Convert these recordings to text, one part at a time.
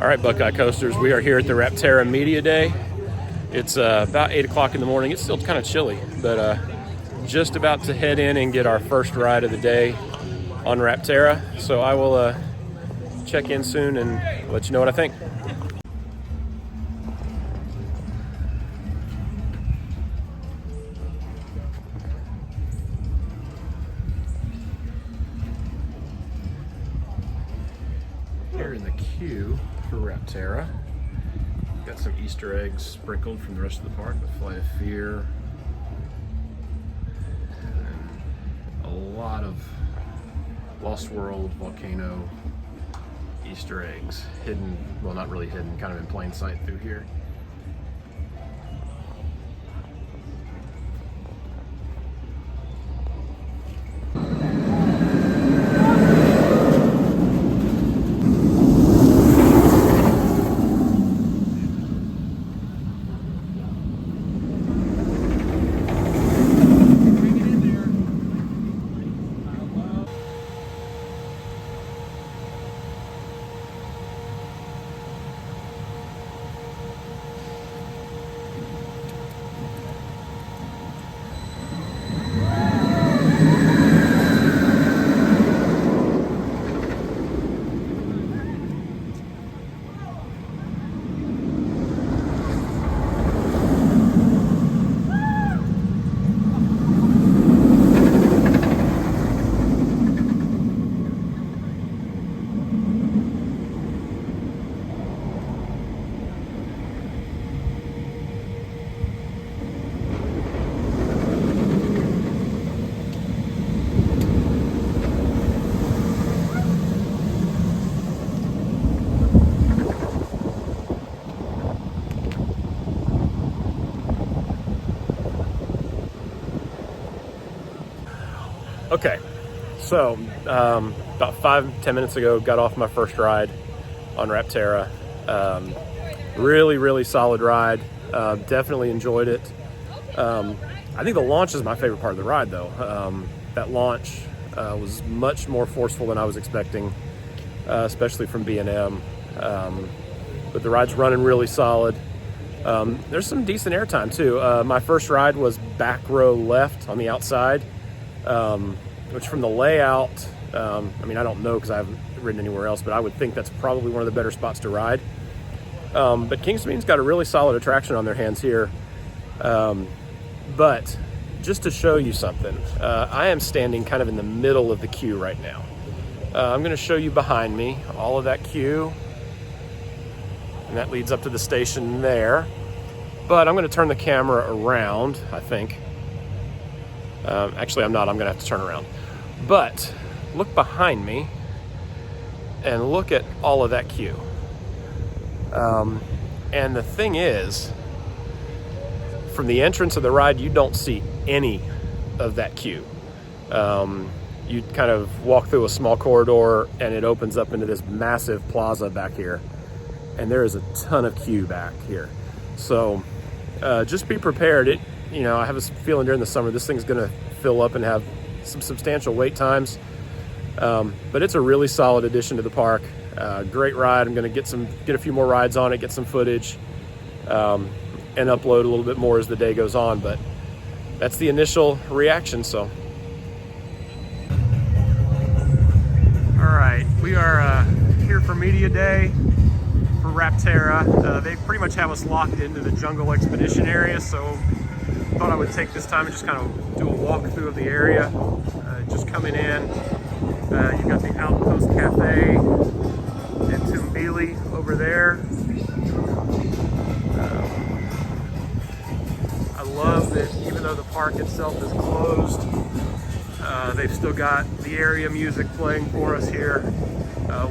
All right, Buckeye Coasters, we are here at the Rapterra Media Day. It's about 8 o'clock in the morning. It's still kind of chilly, but just about to head in and get our first ride of the day on Rapterra. So I will check in soon and let you know what I think. Here in the queue for Rapterra. Got some Easter eggs sprinkled from the rest of the park, the Flight of Fear. And a lot of Lost World, Volcano Easter eggs. Hidden, well, not really hidden, kind of in plain sight through here. Okay, so about 5-10 minutes ago, got off my first ride on Rapterra. Really solid ride. Definitely enjoyed it. I think the launch is my favorite part of the ride, though. That launch was much more forceful than I was expecting, especially from B&M. But the ride's running really solid. There's some decent airtime too. My first ride was back row left on the outside. Which from the layout, I mean, I don't know because I haven't ridden anywhere else, but I would think that's probably one of the better spots to ride. But Kings Dominion's got a really solid attraction on their hands here. But just to show you something, I am standing kind of in the middle of the queue right now. I'm going to show you behind me all of that queue, and that leads up to the station there. But I'm going to turn the camera around, I think. Actually, I'm not. I'm going to have to turn around. But look behind me and look at all of that queue. And the thing is, from the entrance of the ride, you don't see any of that queue. You kind of walk through a small corridor and it opens up into this massive plaza back here. And there is a ton of queue back here. So just be prepared. I have a feeling during the summer this thing's going to fill up and have some substantial wait times. But it's a really solid addition to the park. Great ride. I'm going to get a few more rides on it, get some footage, and upload a little bit more as the day goes on. But that's the initial reaction. So, all right, we are here for Media Day for Rapterra. They pretty much have us locked into the Jungle Expedition area, so thought I would take this time and just kind of do a walkthrough of the area. Just coming in, you've got the Outpost Cafe and Tumbili over there. I love that even though the park itself is closed, they've still got the area music playing for us here,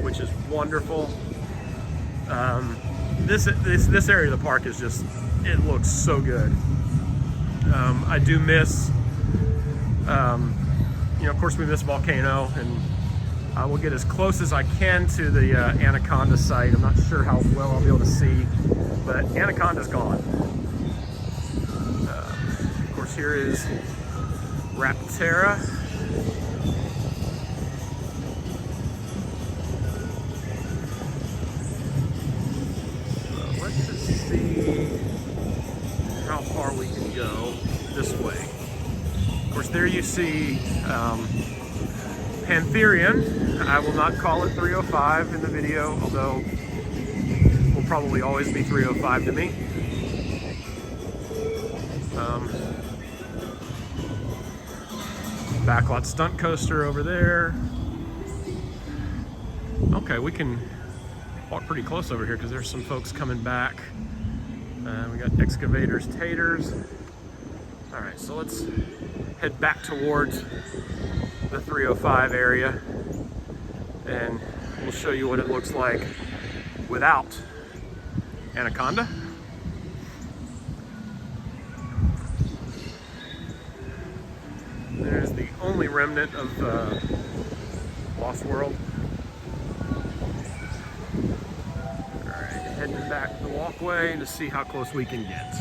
which is wonderful. This area of the park is just, it looks so good. I do miss, of course we miss Volcano, and I will get as close as I can to the Anaconda site. I'm not sure how well I'll be able to see, but Anaconda's gone. Of course, here is Rapterra. see how far we can go this way. Of course, there you see Pantherian. I will not call it 305 in the video, although it will probably always be 305 to me. Backlot stunt coaster over there. Okay, we can walk pretty close over here because there's some folks coming back. We got excavators, taters. All right, so let's head back towards the 305 area and we'll show you what it looks like without Anaconda. There's the only remnant of Lost World. All right, heading back the walkway to see how close we can get.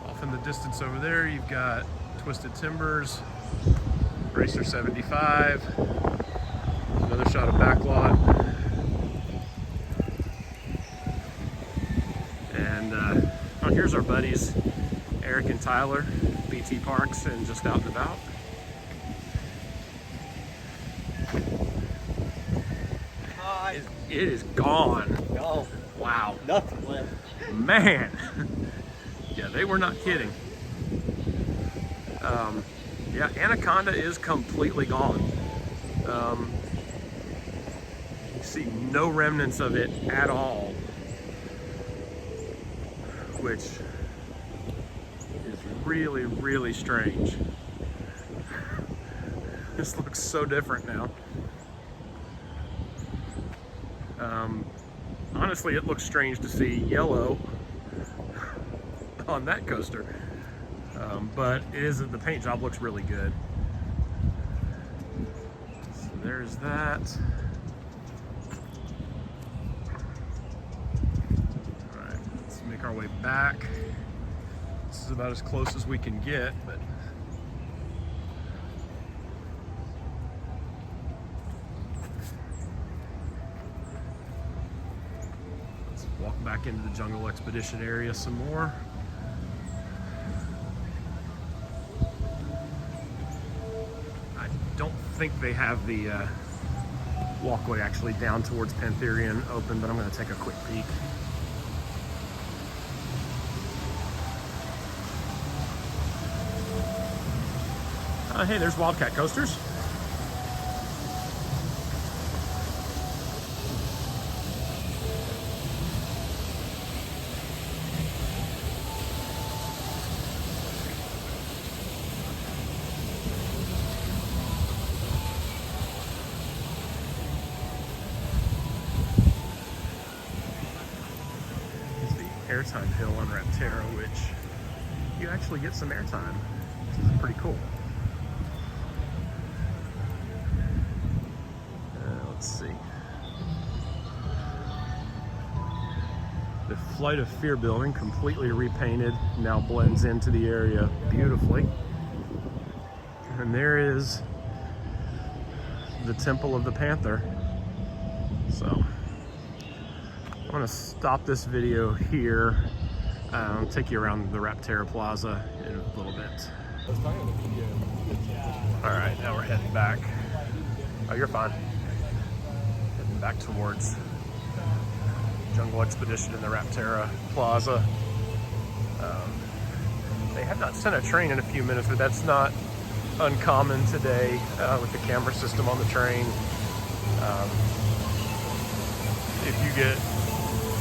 Off in the distance over there, you've got Twisted Timbers, Racer 75, another shot of Backlot. And oh, here's our buddies, Eric and Tyler, BT Parks, and Just Out and About. It is gone. Oh, wow. nothing left. Man. Yeah, they were not kidding. Yeah, Anaconda is completely gone. You see no remnants of it at all, which is really, really strange. This looks so different now. Honestly, it looks strange to see yellow on that coaster, but it is, the paint job looks really good. So there's that. All right, let's make our way back. This is about as close as we can get, but let's walk back into the Jungle Expedition area some more. I don't think they have the walkway actually down towards Pantherian open, but I'm going to take a quick peek. Hey, there's Wildcat Coasters. Here's the airtime hill on Rapterra, which you actually get some airtime, which is pretty cool. Let's see. The Flight of Fear building, completely repainted, now blends into the area beautifully. And there is the Temple of the Panther. So I'm going to stop this video here. I'll take you around the Rapterra Plaza in a little bit. All right, now we're heading back. Oh, you're fine. Heading back towards Jungle Expedition in the Rapterra Plaza. They have not sent a train in a few minutes, but that's not uncommon today with the camera system on the train.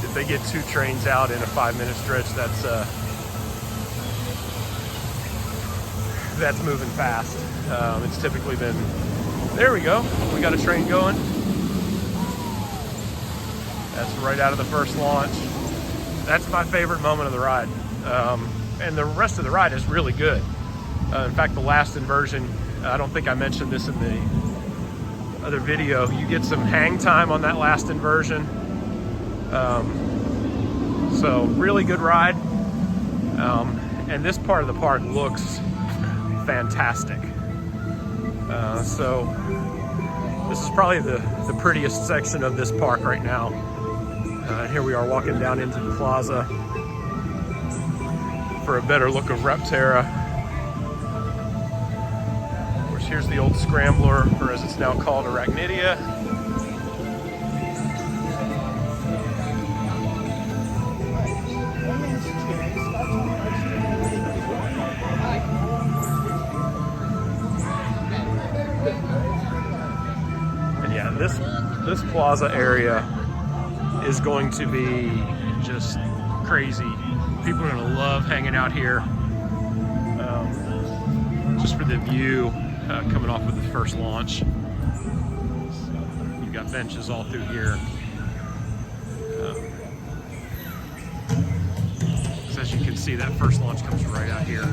If they get 2 trains out in a 5-minute stretch, that's moving fast. It's typically been, there we go, we got a train going. That's right out of the first launch. That's my favorite moment of the ride. And the rest of the ride is really good. In fact, the last inversion, I don't think I mentioned this in the other video, you get some hang time on that last inversion. So really good ride. And this part of the park looks fantastic. So This is probably the prettiest section of this park right now. Here we are walking down into the plaza for a better look of Rapterra. Of course, here's the old Scrambler, or as it's now called, Arachnidia. And yeah, this plaza area is going to be just crazy. People are gonna love hanging out here, just for the view coming off of the first launch. You've got benches all through here. So as you can see, that first launch comes right out here.